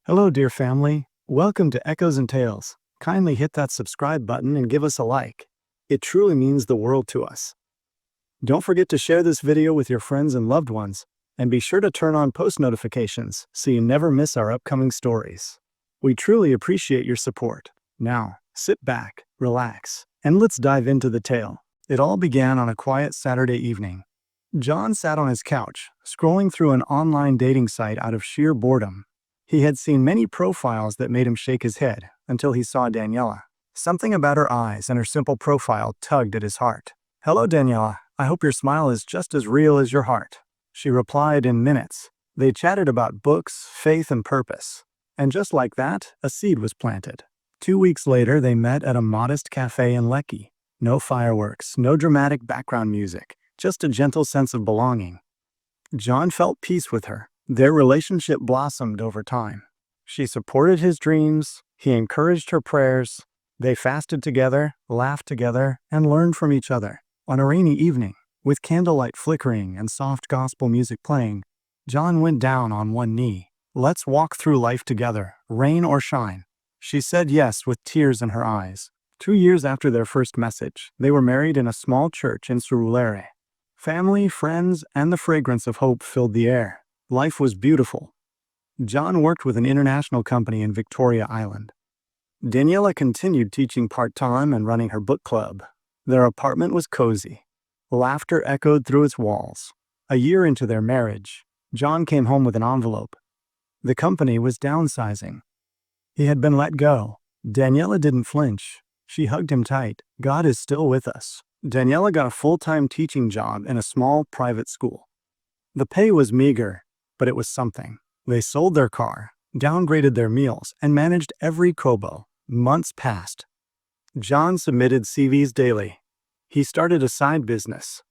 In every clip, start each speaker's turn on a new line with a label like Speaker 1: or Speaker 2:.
Speaker 1: Hello, dear family. Welcome to Echoes and Tales. Kindly hit that subscribe button and give us a like. It truly means the world to us. Don't forget to share this video with your friends and loved ones, and be sure to turn on post notifications so you never miss our upcoming stories. We truly appreciate your support. Now, sit back, relax, and let's dive into the tale. It all began on a quiet Saturday evening. John sat on his couch, scrolling through an online dating site out of sheer boredom. He had seen many profiles that made him shake his head until he saw Daniella. Something about her eyes and her simple profile tugged at his heart. "Hello, Daniella. I hope your smile is just as real as your heart," she replied in minutes. They chatted about books, faith, and purpose. And just like that, a seed was planted. 2 weeks later, they met at a modest cafe in Lekki. No fireworks, no dramatic background music, just a gentle sense of belonging. John felt peace with her. Their relationship blossomed over time. She supported his dreams, he encouraged her prayers. They fasted together, laughed together, and learned from each other. On a rainy evening, with candlelight flickering and soft gospel music playing, John went down on one knee. "Let's walk through life together, rain or shine." She said yes with tears in her eyes. 2 years after their first message, they were married in a small church in Surulere. Family, friends, and the fragrance of hope filled the air. Life was beautiful. John worked with an international company in Victoria Island. Daniella continued teaching part-time and running her book club. Their apartment was cozy. Laughter echoed through its walls. A year into their marriage, John came home with an envelope. The company was downsizing. He had been let go. Daniella didn't flinch. She hugged him tight. "God is still with us." Daniella got a full-time teaching job in a small private school. The pay was meager, but it was something. They sold their car, downgraded their meals, and managed every kobo. Months passed. John submitted CVs daily. He started a side business.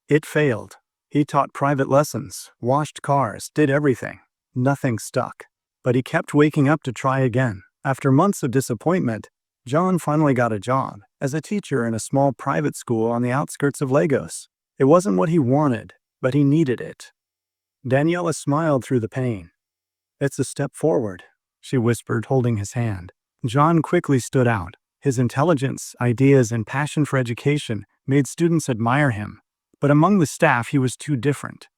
Speaker 1: It failed. He taught private lessons, washed cars, did everything. Nothing stuck. But he kept waking up to try again. After months of disappointment, John finally got a job as a teacher in a small private school on the outskirts of Lagos. It wasn't what he wanted, but he needed it. Daniella smiled through the pain. "It's a step forward," she whispered, holding his hand. John quickly stood out. His intelligence, ideas, and passion for education made students admire him. But among the staff, he was too different.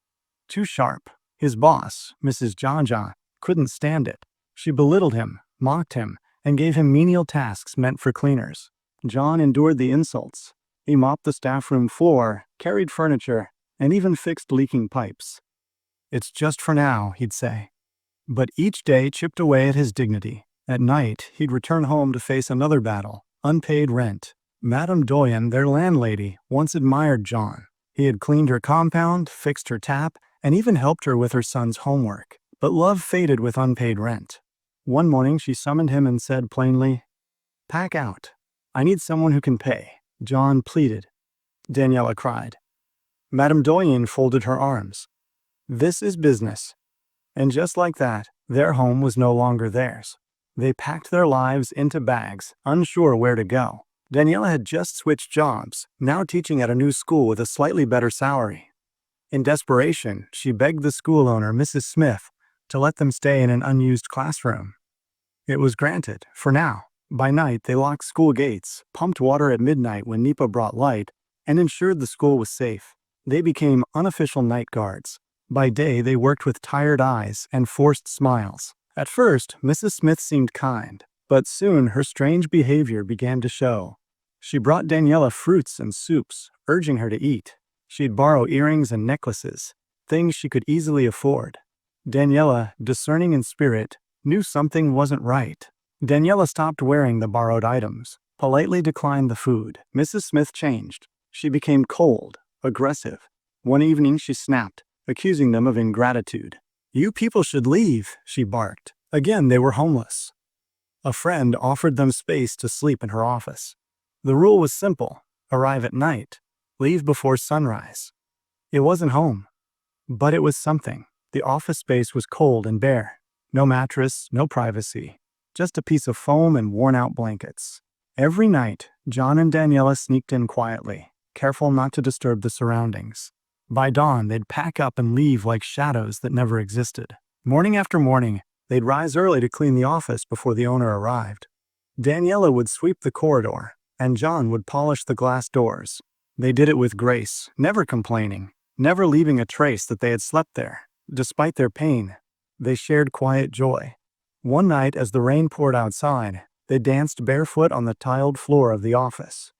Speaker 1: Too sharp. His boss, Mrs. Jaja, couldn't stand it. She belittled him, mocked him, and gave him menial tasks meant for cleaners. John endured the insults. He mopped the staff room floor, carried furniture, and even fixed leaking pipes. "It's just for now," he'd say. But each day chipped away at his dignity. At night, he'd return home to face another battle: unpaid rent. Madame Doyen, their landlady, once admired John. He had cleaned her compound, fixed her tap, and even helped her with her son's homework. But love faded with unpaid rent. One morning, she summoned him and said plainly, "Pack out. I need someone who can pay." John pleaded. Daniella cried. Madame Doyen folded her arms. "This is business." And just like that, their home was no longer theirs. They packed their lives into bags, unsure where to go. Daniella had just switched jobs, now teaching at a new school with a slightly better salary. In desperation, she begged the school owner, Mrs. Smith, to let them stay in an unused classroom. It was granted, for now. By night, they locked school gates, pumped water at midnight when NEPA brought light, and ensured the school was safe. They became unofficial night guards. By day, they worked with tired eyes and forced smiles. At first, Mrs. Smith seemed kind, but soon her strange behavior began to show. She brought Daniella fruits and soups, urging her to eat. She'd borrow earrings and necklaces, things she could easily afford. Daniella, discerning in spirit, knew something wasn't right. Daniella stopped wearing the borrowed items, politely declined the food. Mrs. Smith changed. She became cold, aggressive. One evening, she snapped, accusing them of ingratitude. "You people should leave," she barked. Again, they were homeless. A friend offered them space to sleep in her office. The rule was simple: arrive at night, leave before sunrise. It wasn't home, but it was something. The office space was cold and bare. No mattress, no privacy, just a piece of foam and worn-out blankets. Every night, John and Daniella sneaked in quietly, careful not to disturb the surroundings. By dawn, they'd pack up and leave like shadows that never existed. Morning after morning, They'd rise early to clean the office before the owner arrived. Daniella would sweep the corridor, and John would polish the glass doors. They did it with grace, never complaining, never leaving a trace that they had slept there. Despite their pain, they shared quiet joy. One night, as the rain poured outside, they danced barefoot on the tiled floor of the office.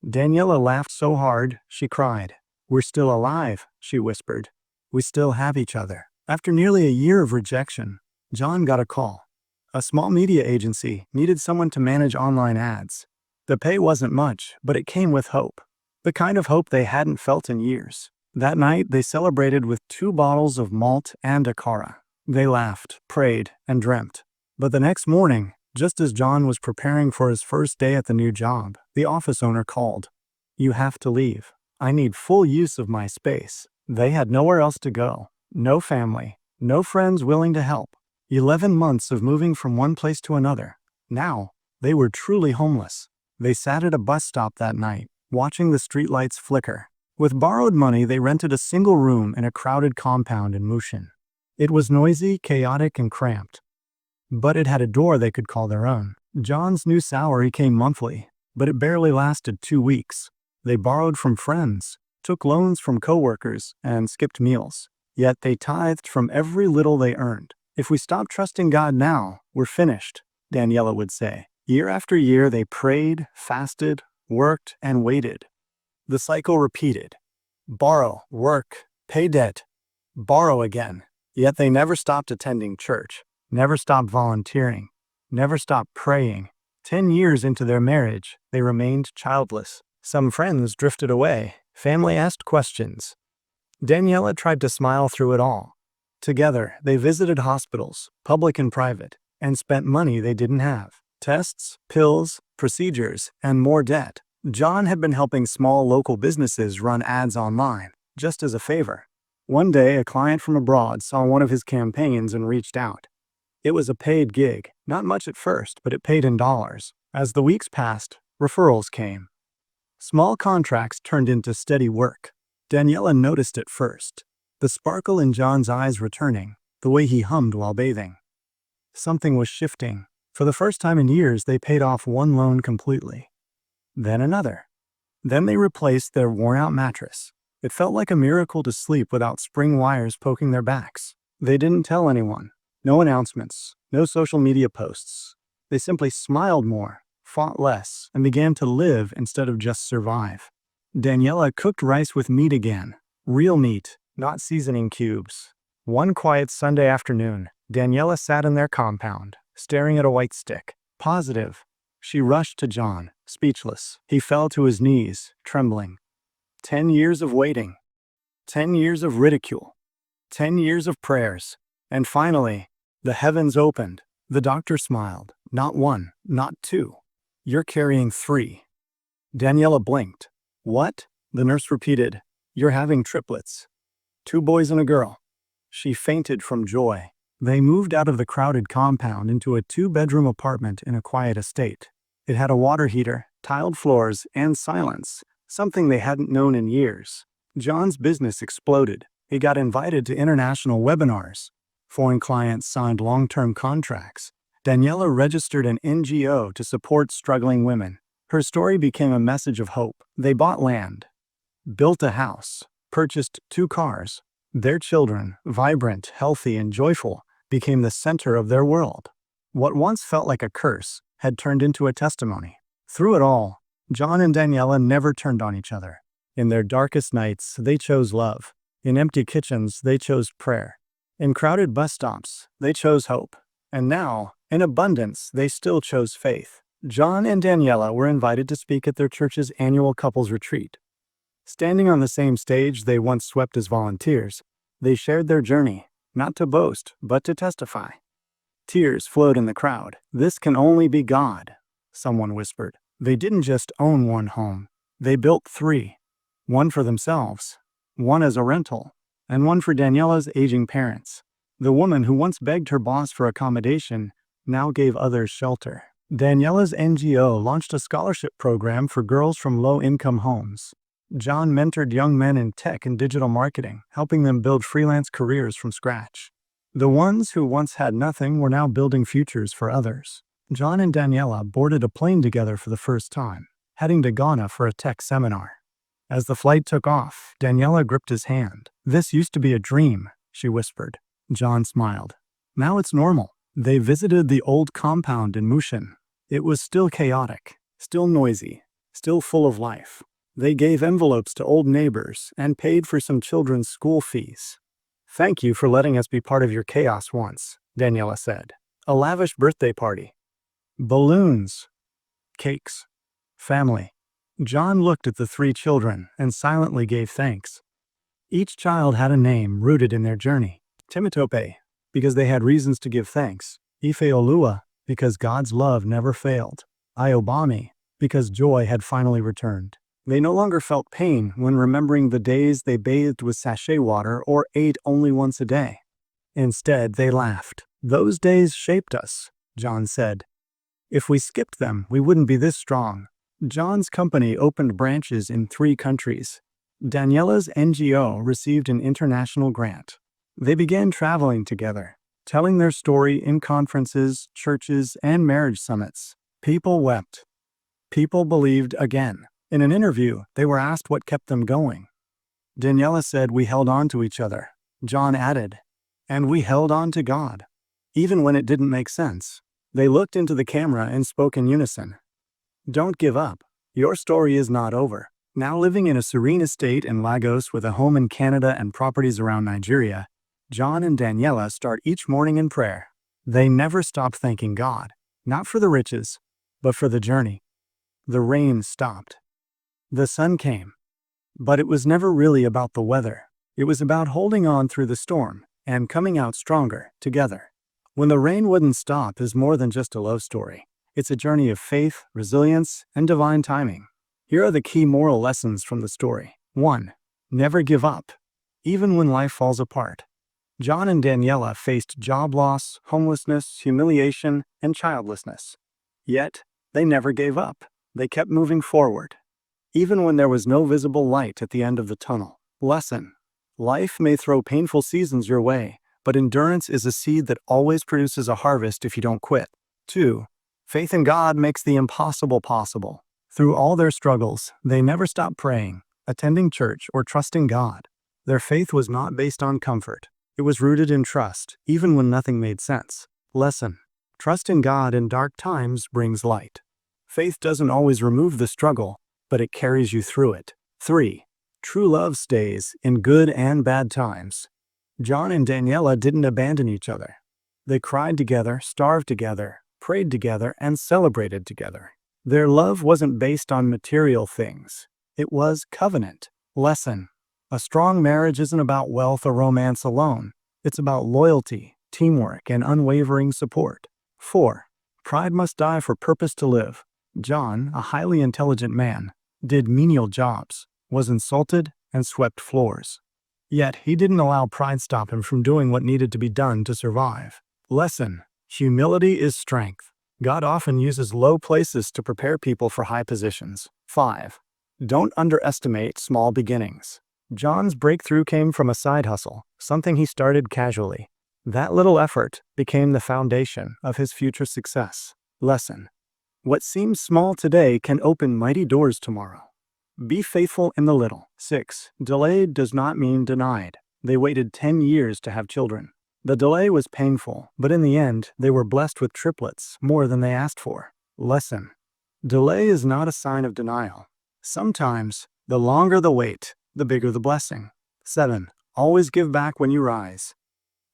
Speaker 1: Daniella laughed so hard, she cried. "We're still alive," she whispered. "We still have each other." After nearly a year of rejection, John got a call. A small media agency needed someone to manage online ads. The pay wasn't much, but it came with hope. The kind of hope they hadn't felt in years. That night, they celebrated with 2 bottles of malt and a cara. They laughed, prayed, and dreamt. But the next morning, just as John was preparing for his first day at the new job, the office owner called. "You have to leave. I need full use of my space." They had nowhere else to go. No family, no friends willing to help. 11 months of moving from one place to another. Now, they were truly homeless. They sat at a bus stop that night, watching the streetlights flicker. With borrowed money, they rented a single room in a crowded compound in Mushin. It was noisy, chaotic, and cramped. But it had a door they could call their own. John's new salary came monthly, but it barely lasted 2 weeks. They borrowed from friends, took loans from coworkers, and skipped meals. Yet they tithed from every little they earned. "If we stop trusting God now, we're finished," Daniella would say. Year after year, they prayed, fasted, worked, and waited. The cycle repeated. Borrow, work, pay debt, borrow again. Yet they never stopped attending church, never stopped volunteering, never stopped praying. 10 years into their marriage, they remained childless. Some friends drifted away. Family asked questions. Daniella tried to smile through it all. Together, they visited hospitals, public and private, and spent money they didn't have. Tests, pills, procedures, and more debt. John had been helping small local businesses run ads online, just as a favor. One day, a client from abroad saw one of his campaigns and reached out. It was a paid gig, not much at first, but it paid in dollars. As the weeks passed, referrals came. Small contracts turned into steady work. Daniella noticed it first. The sparkle in John's eyes returning, the way he hummed while bathing. Something was shifting. For the first time in years, they paid off one loan completely. Then another. Then they replaced their worn-out mattress. It felt like a miracle to sleep without spring wires poking their backs. They didn't tell anyone. No announcements, no social media posts. They simply smiled more, fought less, and began to live instead of just survive. Daniella cooked rice with meat again. Real meat, not seasoning cubes. One quiet Sunday afternoon, Daniella sat in their compound, staring at a white stick. Positive. She rushed to John, speechless. He fell to his knees, trembling. 10 years of waiting. 10 years of ridicule. 10 years of prayers. And finally, the heavens opened. The doctor smiled. "Not one, not 2. You're carrying 3. Daniella blinked. "What?" The nurse repeated. "You're having triplets. 2 boys and a girl." She fainted from joy. They moved out of the crowded compound into a 2-bedroom apartment in a quiet estate. It had a water heater, tiled floors, and silence, something they hadn't known in years. John's business exploded. He got invited to international webinars. Foreign clients signed long-term contracts. Daniella registered an NGO to support struggling women. Her story became a message of hope. They bought land, built a house, purchased 2 cars. Their children, vibrant, healthy, and joyful, became the center of their world. What once felt like a curse had turned into a testimony. Through it all, John and Daniella never turned on each other. In their darkest nights, they chose love. In empty kitchens, they chose prayer. In crowded bus stops, they chose hope. And now, in abundance, they still chose faith. John and Daniella were invited to speak at their church's annual couples retreat. Standing on the same stage they once swept as volunteers, they shared their journey, not to boast, but to testify. Tears flowed in the crowd. "This can only be God," someone whispered. They didn't just own one home. They built 3. One for themselves, one as a rental, and one for Daniella's aging parents. The woman who once begged her boss for accommodation now gave others shelter. Daniella's NGO launched a scholarship program for girls from low-income homes. John mentored young men in tech and digital marketing, helping them build freelance careers from scratch. The ones who once had nothing were now building futures for others. John and Daniella boarded a plane together for the first time, heading to Ghana for a tech seminar. As the flight took off, Daniella gripped his hand. "This used to be a dream," she whispered. John smiled. "Now it's normal." They visited the old compound in Mushin. It was still chaotic, still noisy, still full of life. They gave envelopes to old neighbors and paid for some children's school fees. "Thank you for letting us be part of your chaos once," Daniella said. A lavish birthday party. Balloons. Cakes. Family. John looked at the 3 children and silently gave thanks. Each child had a name rooted in their journey. Timitope, because they had reasons to give thanks. Ifeolua, because God's love never failed. Iobami, because joy had finally returned. They no longer felt pain when remembering the days they bathed with sachet water or ate only once a day. Instead, they laughed. "Those days shaped us," John said. "If we skipped them, we wouldn't be this strong." John's company opened branches in 3 countries. Daniella's NGO received an international grant. They began traveling together, telling their story in conferences, churches, and marriage summits. People wept. People believed again. In an interview, they were asked what kept them going. Daniella said, "We held on to each other." John added, "And we held on to God." Even when it didn't make sense, they looked into the camera and spoke in unison. "Don't give up. Your story is not over." Now living in a serene estate in Lagos with a home in Canada and properties around Nigeria, John and Daniella start each morning in prayer. They never stop thanking God, not for the riches, but for the journey. The rain stopped. The sun came. But it was never really about the weather. It was about holding on through the storm and coming out stronger together. When the rain wouldn't stop is more than just a love story. It's a journey of faith, resilience, and divine timing. Here are the key moral lessons from the story. 1. Never give up, even when life falls apart. John and Daniella faced job loss, homelessness, humiliation, and childlessness. Yet, they never gave up. They kept moving forward, even when there was no visible light at the end of the tunnel. Lesson. Life may throw painful seasons your way, but endurance is a seed that always produces a harvest if you don't quit. 2. Faith in God makes the impossible possible. Through all their struggles, they never stopped praying, attending church, or trusting God. Their faith was not based on comfort. It was rooted in trust, even when nothing made sense. Lesson. Trust in God in dark times brings light. Faith doesn't always remove the struggle, but it carries you through it. 3. True love stays in good and bad times. John and Daniella didn't abandon each other. They cried together, starved together, prayed together, and celebrated together. Their love wasn't based on material things. It was covenant. Lesson. A strong marriage isn't about wealth or romance alone. It's about loyalty, teamwork, and unwavering support. 4. Pride must die for purpose to live. John, a highly intelligent man, did menial jobs, was insulted, and swept floors. Yet he didn't allow pride stop him from doing what needed to be done to survive. Lesson. Humility is strength. God often uses low places to prepare people for high positions. 5. Don't underestimate small beginnings. John's breakthrough came from a side hustle, something he started casually. That little effort became the foundation of his future success. Lesson. What seems small today can open mighty doors tomorrow. Be faithful in the little. 6. Delayed does not mean denied. They waited 10 years to have children. The delay was painful, but in the end, they were blessed with triplets, more than they asked for. Lesson. Delay is not a sign of denial. Sometimes, the longer the wait, the bigger the blessing. 7. Always give back when you rise.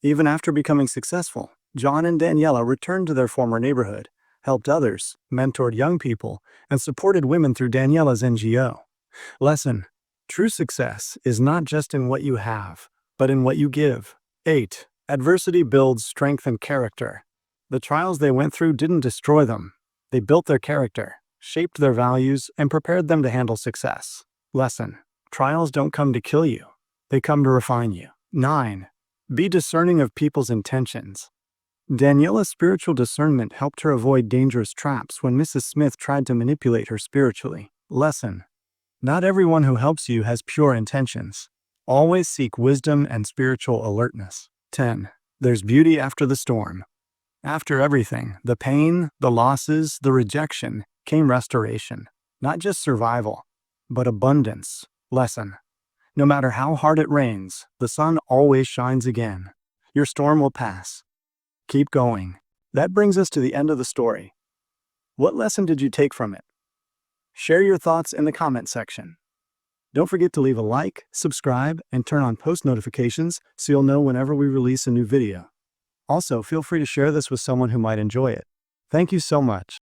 Speaker 1: Even after becoming successful, John and Daniella returned to their former neighborhood, helped others, mentored young people, and supported women through Daniella's NGO. Lesson. True success is not just in what you have, but in what you give. 8. Adversity builds strength and character. The trials they went through didn't destroy them. They built their character, shaped their values, and prepared them to handle success. Lesson. Trials don't come to kill you. They come to refine you. 9. Be discerning of people's intentions. Daniella's spiritual discernment helped her avoid dangerous traps when Mrs. Smith tried to manipulate her spiritually. Lesson. Not everyone who helps you has pure intentions. Always seek wisdom and spiritual alertness. 10. There's beauty after the storm. After everything, the pain, the losses, the rejection, came restoration. Not just survival, but abundance. Lesson. No matter how hard it rains, the sun always shines again. Your storm will pass. Keep going. That brings us to the end of the story. What lesson did you take from it? Share your thoughts in the comment section. Don't forget to leave a like, subscribe, and turn on post notifications so you'll know whenever we release a new video. Also, feel free to share this with someone who might enjoy it. Thank you so much.